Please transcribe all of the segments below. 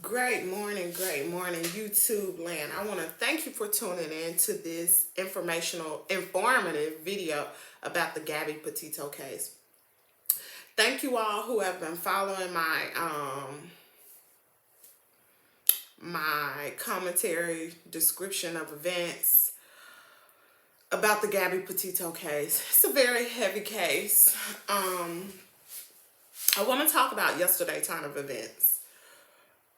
Great morning, YouTube land. I want to thank you for tuning in to this informative video about the Gabby Petito case. Thank you all who have been following my commentary description of events about the Gabby Petito case. It's a very heavy case. I want to talk about yesterday's turn of events.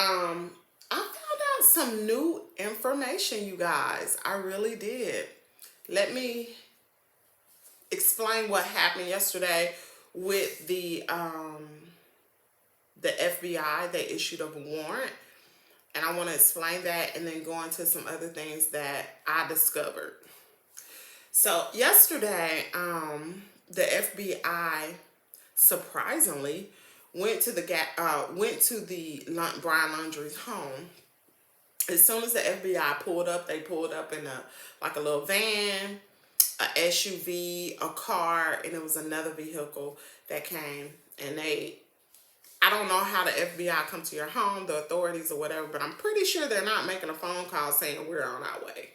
I found out some new information, you guys. I really did. Let me explain what happened yesterday with the FBI. They issued a warrant, and I want to explain that and then go into some other things that I discovered. So yesterday, the FBI surprisingly went to the Brian Laundrie's home. As soon as the FBI pulled up, they pulled up in a little van, a SUV, a car, and it was another vehicle that came. And I don't know how the FBI come to your home, the authorities or whatever, but I'm pretty sure they're not making a phone call saying we're on our way,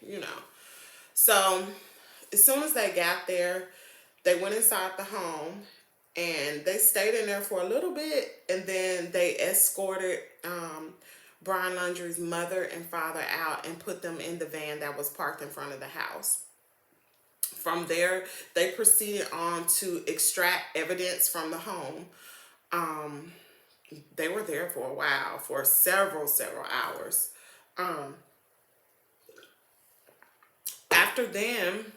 So as soon as they got there, they went inside the home and they stayed in there for a little bit, and then they escorted Brian Laundrie's mother and father out and put them in the van that was parked in front of the house. From there, they proceeded on to extract evidence from the home. They were there for a while, for several hours. After them,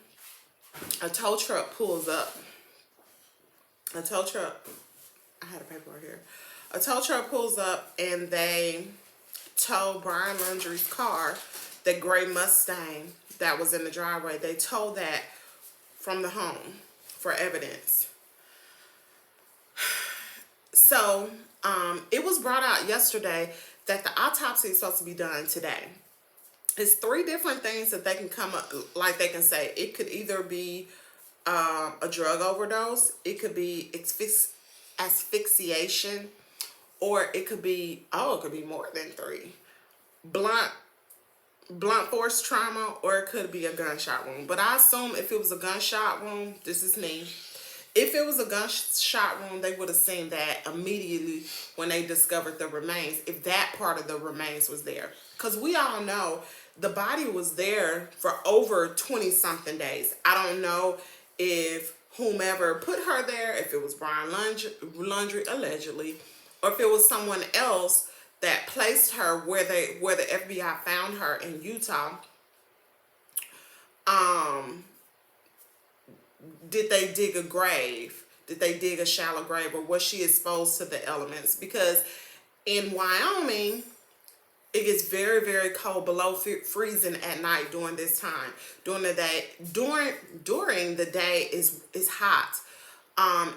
a tow truck pulls up. I had a paper right here. A tow truck pulls up and they tow Brian Laundrie's car, the gray Mustang that was in the driveway. They towed that from the home for evidence. So it was brought out yesterday that the autopsy is supposed to be done today. It's 3 different things that they can come up, like they can say. It could either be a drug overdose, it could be asphyxiation, or it could be more than 3. Blunt force trauma, or it could be a gunshot wound. But I assume if it was a gunshot wound, this is me. If it was a gunshot wound, they would have seen that immediately when they discovered the remains, if that part of the remains was there. Because we all know the body was there for over 20-something days. I don't know if whomever put her there, if it was Brian Laundrie allegedly, or if it was someone else that placed her where the FBI found her in Utah. Did they dig a grave? Did they dig a shallow grave, or was she exposed to the elements? Because in Wyoming, it gets very, very cold, below freezing at night during this time. During the day is hot.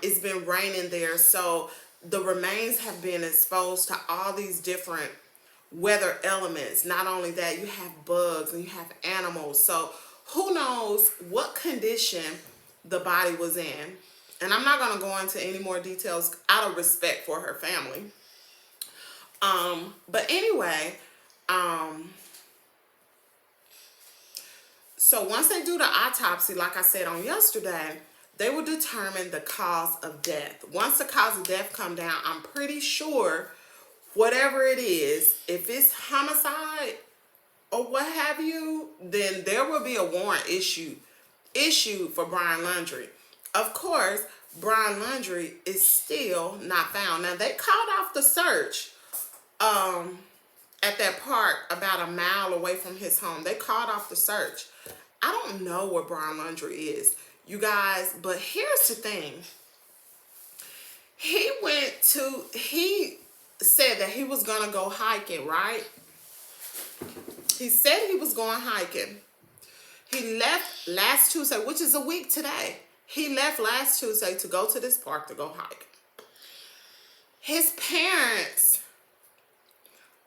It's been raining there, so the remains have been exposed to all these different weather elements. Not only that, you have bugs and you have animals. So who knows what condition the body was in. And I'm not going to go into any more details out of respect for her family. But anyway, so once they do the autopsy, like I said on yesterday, they will determine the cause of death. Once the cause of death come down, I'm pretty sure whatever it is, if it's homicide or what have you, then there will be a warrant issued for Brian Laundrie. Of course, Brian Laundrie is still not found. Now, they called off the search at that park about a mile away from his home. They called off the search. I don't know where Brian Laundrie is, you guys, but here's the thing. He said that he was going to go hiking, right? He said he was going hiking. He left last Tuesday, which is a week today. He left last Tuesday to go to this park to go hiking. His parents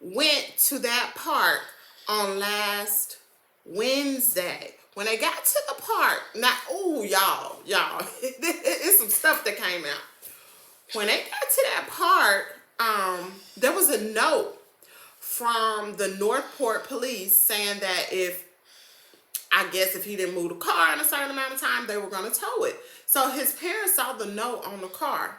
went to that park on last Wednesday. When they got to the park, y'all, it's some stuff that came out. When they got to that park, there was a note from the Northport police saying that if he didn't move the car in a certain amount of time, they were going to tow it. So his parents saw the note on the car.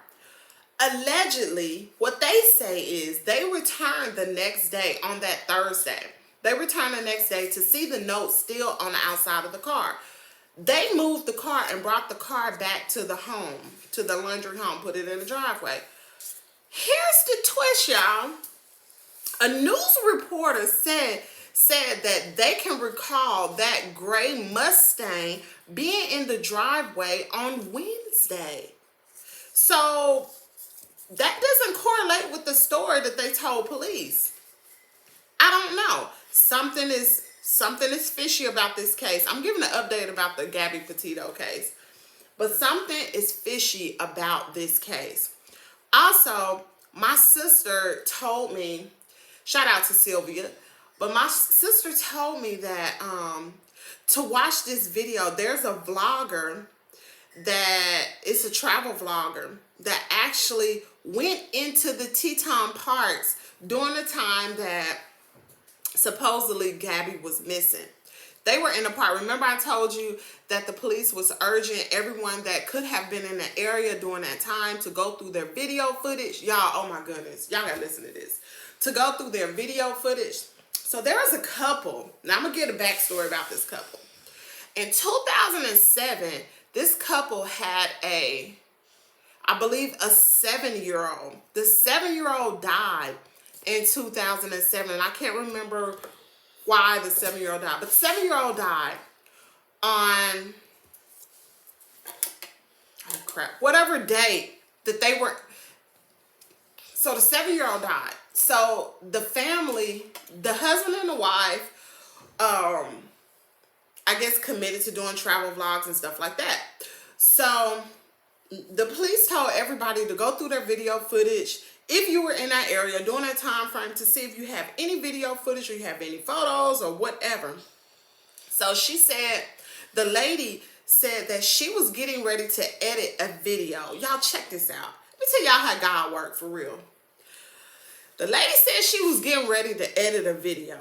Allegedly, what they say is they returned the next day on that Thursday. They returned the next day to see the note still on the outside of the car. They moved the car and brought the car back to the home, to the Landry home, put it in the driveway. Here's the twist, y'all. A news reporter said that they can recall that gray Mustang being in the driveway on Wednesday. So that doesn't correlate with the story that they told police. I don't know. Something is fishy about this case. I'm giving an update about the Gabby Petito case. But something is fishy about this case. Also, my sister told me, shout out to Sylvia, but my sister told me that to watch this video, there's a vlogger that is a travel vlogger that actually went into the Teton Parks during the time that supposedly Gabby was missing. They were in the park. Remember I told you that the police was urging everyone that could have been in the area during that time to go through their video footage. Y'all, oh my goodness. Y'all gotta listen to this. To go through their video footage. So there was a couple. Now I'm going to get a backstory about this couple. In 2007, this couple had I believe a 7-year-old. The 7-year-old died in 2007. And I can't remember why the 7-year-old died. But the 7-year-old died on, oh crap, whatever date that they were. So the 7-year-old died. So the family, the husband and the wife, I guess committed to doing travel vlogs and stuff like that. So the police told everybody to go through their video footage if you were in that area during that time frame to see if you have any video footage or you have any photos or whatever. So she said, the lady said that she was getting ready to edit a video. Y'all check this out. Let me tell y'all how God worked for real. The lady said she was getting ready to edit a video.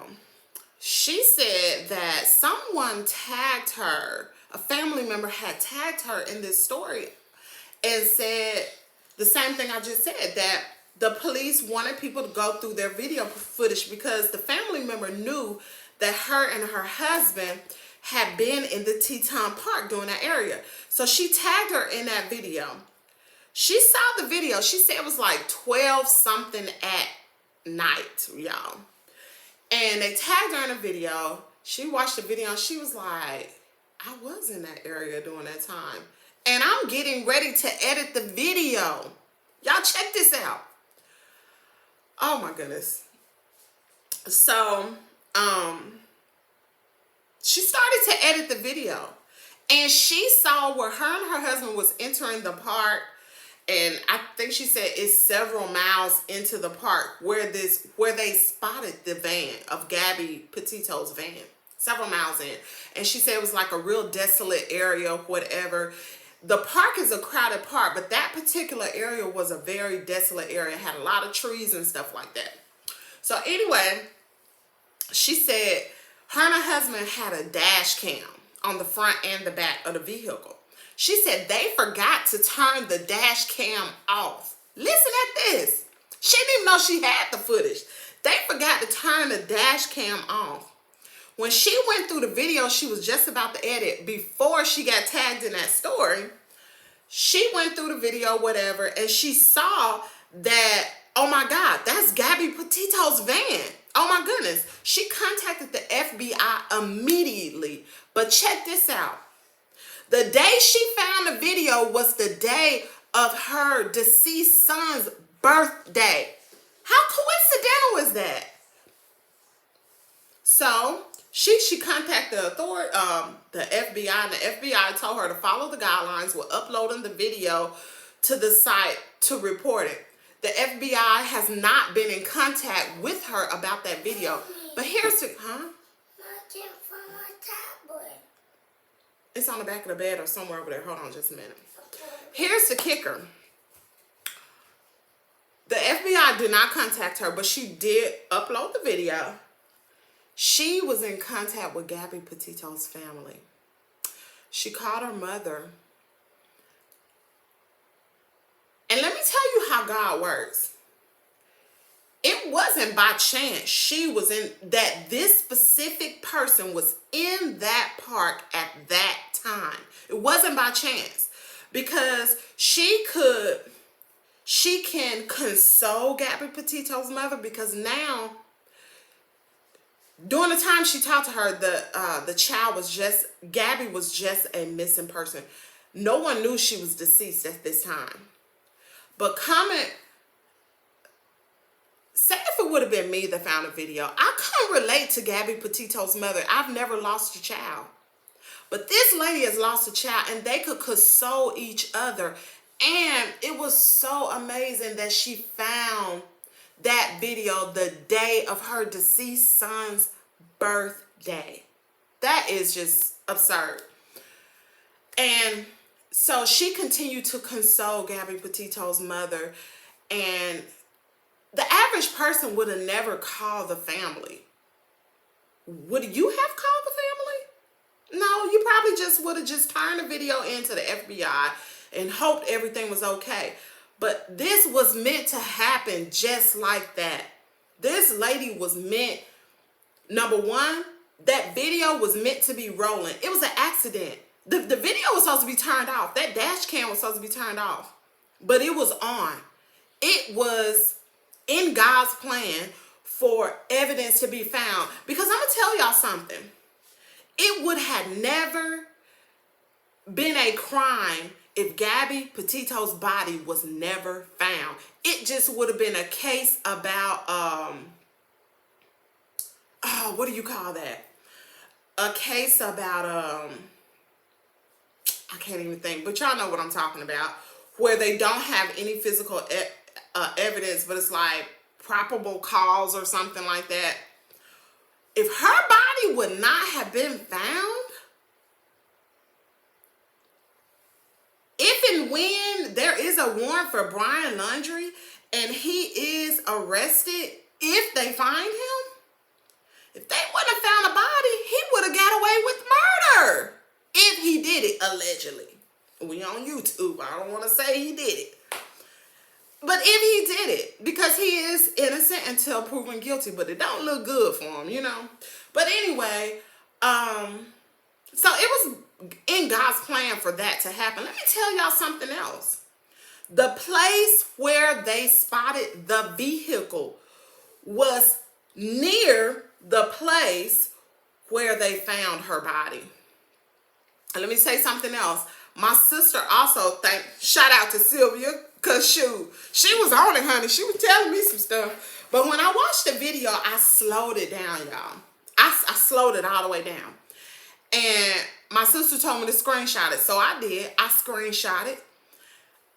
She said that someone tagged her, a family member had tagged her in this story and said the same thing I just said, that the police wanted people to go through their video footage because the family member knew that her and her husband had been in the Teton Park during that area. So she tagged her in that video. She saw the video. She said it was like 12 something at night, y'all. And they tagged her in a video. She watched the video and she was like, I was in that area during that time. And I'm getting ready to edit the video. Y'all check this out. Oh my goodness. So, she started to edit the video. And she saw where her and her husband was entering the park. And I think she said it's several miles into the park where they spotted the van of Gabby Petito's van. Several miles in. And she said it was like a real desolate area, whatever. The park is a crowded park, but that particular area was a very desolate area. It had a lot of trees and stuff like that. So anyway, she said her and her husband had a dash cam on the front and the back of the vehicle. She said they forgot to turn the dash cam off. Listen at this. She didn't even know she had the footage. They forgot to turn the dash cam off. When she went through the video she was just about to edit before she got tagged in that story, she went through the video, whatever, and she saw that, oh my God, that's Gabby Petito's van. Oh my goodness. She contacted the FBI immediately. But check this out. The day she found the video was the day of her deceased son's birthday. How coincidental is that? So she contacted the authority, the FBI, and the FBI told her to follow the guidelines with uploading the video to the site to report it. The FBI has not been in contact with her about that video. But here's the, it's on the back of the bed or somewhere over there. Hold on just a minute. Here's the kicker. The FBI did not contact her, but she did upload the video. She was in contact with Gabby Petito's family. She called her mother. And let me tell you how God works. It wasn't by chance this specific person was in that park at that time. It wasn't by chance, because she can console Gabby Petito's mother, because now, during the time she talked to her, Gabby was just a missing person. No one knew she was deceased at this time. But say if it would have been me that found a video, I couldn't relate to Gabby Petito's mother. I've never lost a child. But this lady has lost a child, and they could console each other. And it was so amazing that she found that video the day of her deceased son's birthday. That is just absurd. And so she continued to console Gabby Petito's mother, and the average person would have never called the family. Would you have called the family? No, you probably just would have just turned the video into the FBI and hoped everything was okay. But this was meant to happen just like that. This lady was meant, number one, that video was meant to be rolling. It was an accident. The video was supposed to be turned off. That dash cam was supposed to be turned off. But it was on. It was in God's plan for evidence to be found. Because I'm going to tell y'all something. It would have never been a crime if Gabby Petito's body was never found. It just would have been a case about, what do you call that? A case about, I can't even think, but y'all know what I'm talking about, where they don't have any physical evidence, but it's like probable cause or something like that. If her body would not have been found, if and when there is a warrant for Brian Laundrie and he is arrested, if they find him, if they wouldn't have found a body, he would have got away with murder. If he did it, allegedly. We on YouTube. I don't want to say he did it. But if he did it, because he is innocent until proven guilty, but it don't look good for him, you know. But anyway, so it was in God's plan for that to happen. Let me tell y'all something else. The place where they spotted the vehicle was near the place where they found her body. And let me say something else. My sister also shout out to Sylvia, because she was on it, honey. She was telling me some stuff. But when I watched the video, I slowed it down, y'all. I slowed it all the way down. And my sister told me to screenshot it. So I did. I screenshot it.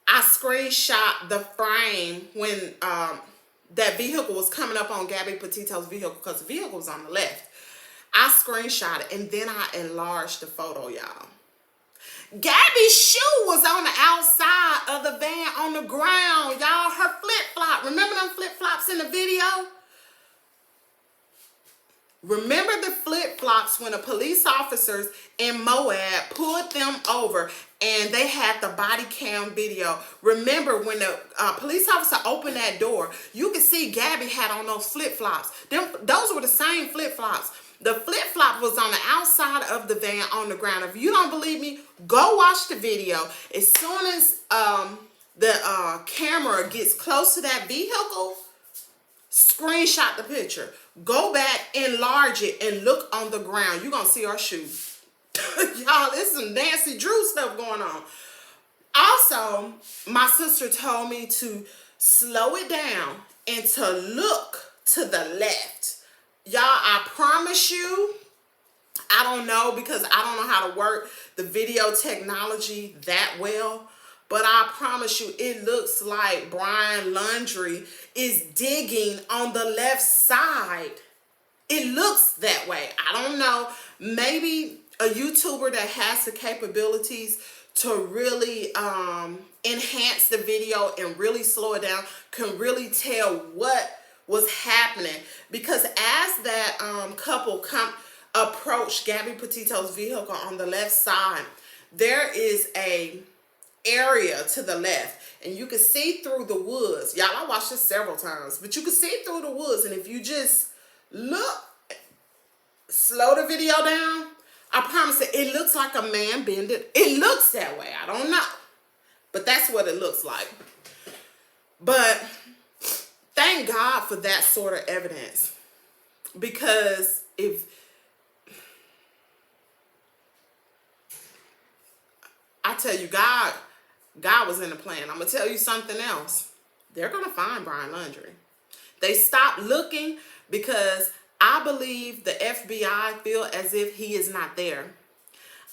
I screenshot the frame when that vehicle was coming up on Gabby Petito's vehicle, because the vehicle was on the left. I screenshot it, and then I enlarged the photo, y'all. Gabby's shoe was on the outside of the van on the ground, y'all. Her flip-flop. Remember them flip-flops in the video? Remember the flip-flops when the police officers in Moab pulled them over and they had the body cam video. Remember when the police officer opened that door, you could see Gabby had on those flip-flops. Those were the same flip-flops. The flip-flop was on the outside of the van on the ground. If you don't believe me, go watch the video. As soon as the camera gets close to that vehicle, screenshot the picture. Go back, enlarge it, and look on the ground. You're going to see our shoe. Y'all, there's some Nancy Drew stuff going on. Also, my sister told me to slow it down and to look to the left. Y'all, I promise you, I don't know, because I don't know how to work the video technology that well, but I promise you, it looks like Brian Laundrie is digging on the left side. It looks that way. I don't know. Maybe a YouTuber that has the capabilities to really enhance the video and really slow it down, can really tell what was happening. Because as that couple approached Gabby Petito's vehicle on the left side, there is a area to the left, and you can see through the woods. Y'all, I watched this several times, but you can see through the woods, and if you just look, slow the video down, I promise it looks like a man bended. It looks that way. I don't know, but that's what it looks like. But thank God for that sort of evidence, because if I tell you, God was in the plan. I'm going to tell you something else. They're going to find Brian Laundrie. They stopped looking because I believe the FBI feel as if he is not there.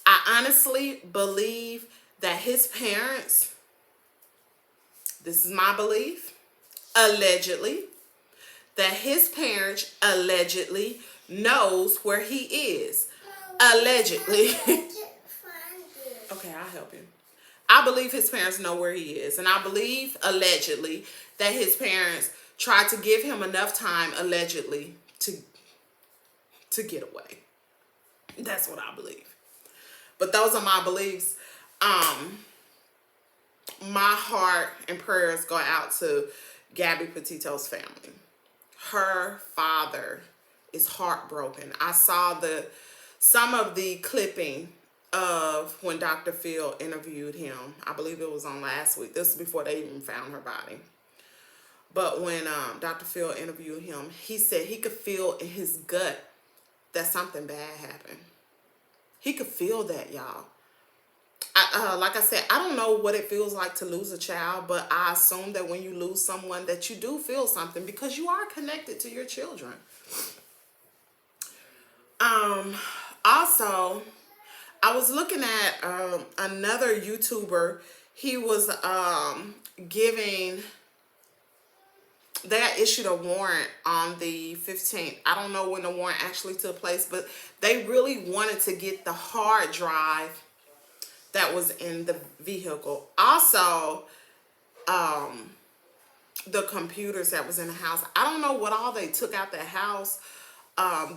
I honestly believe that his parents, this is my belief, allegedly, that his parents allegedly knows where he is. Allegedly. Okay, I'll help you. I believe his parents know where he is. And I believe, allegedly, that his parents tried to give him enough time, allegedly, to get away. That's what I believe. But those are my beliefs. My heart and prayers go out to Gabby Petito's family. Her father is heartbroken. I saw some of the clipping of when Dr. Phil interviewed him. I believe it was on last week. This is before they even found her body. But when Dr. Phil interviewed him, he said he could feel in his gut that something bad happened. He could feel that, y'all. Like I said, I don't know what it feels like to lose a child, but I assume that when you lose someone that you do feel something, because you are connected to your children. Also, I was looking at another YouTuber. He was they had issued a warrant on the 15th. I don't know when the warrant actually took place, but they really wanted to get the hard drive that was in the vehicle. Also, the computers that was in the house. I don't know what all they took out the house.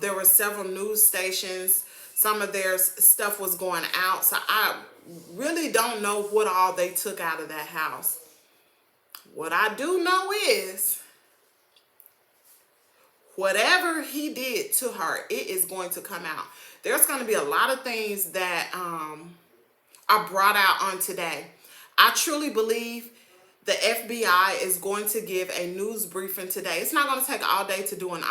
There were several news stations. Some of their stuff was going out. So I really don't know what all they took out of that house. What I do know is, whatever he did to her, it is going to come out. There's going to be a lot of things that are brought out on today. I truly believe the FBI is going to give a news briefing today. It's not going to take all day to do an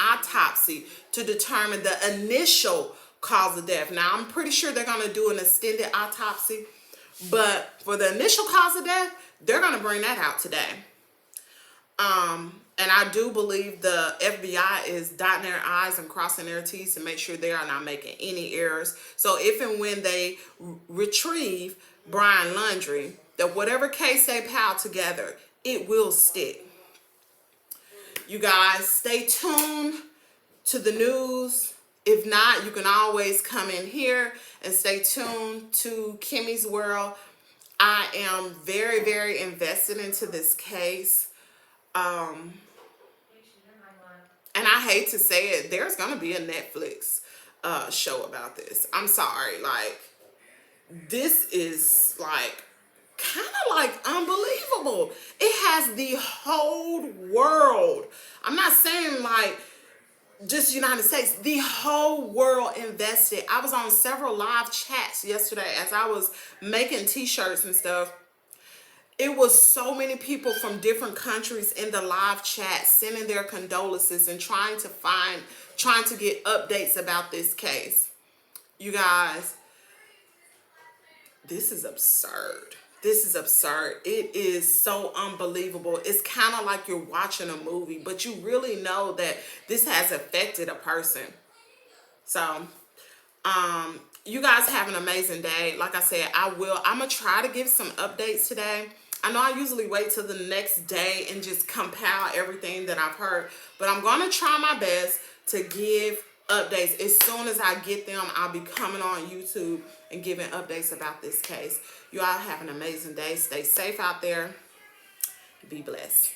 autopsy to determine the initial cause of death. Now, I'm pretty sure they're going to do an extended autopsy, but for the initial cause of death, they're going to bring that out today. And I do believe the FBI is dotting their I's and crossing their T's to make sure they are not making any errors. So if and when they retrieve Brian Laundrie, that whatever case they pile together, it will stick. You guys, stay tuned to the news. If not, you can always come in here and stay tuned to Kimmy's World. I am very, very invested into this case. And I hate to say it, there's going to be a Netflix show about this. I'm sorry. Like, this is like kind of like unbelievable. It has the whole world. I'm not saying like just United States, the whole world invested. I was on several live chats yesterday as I was making t-shirts and stuff. It was so many people from different countries in the live chat sending their condolences and trying to get updates about this case. You guys, this is absurd. This is absurd. It is so unbelievable. It's kind of like you're watching a movie, but you really know that this has affected a person. So, you guys have an amazing day. Like I said, I'm going to try to give some updates today. I know I usually wait till the next day and just compile everything that I've heard, but I'm going to try my best to give updates. As soon as I get them, I'll be coming on YouTube and giving updates about this case. You all have an amazing day. Stay safe out there. Be blessed.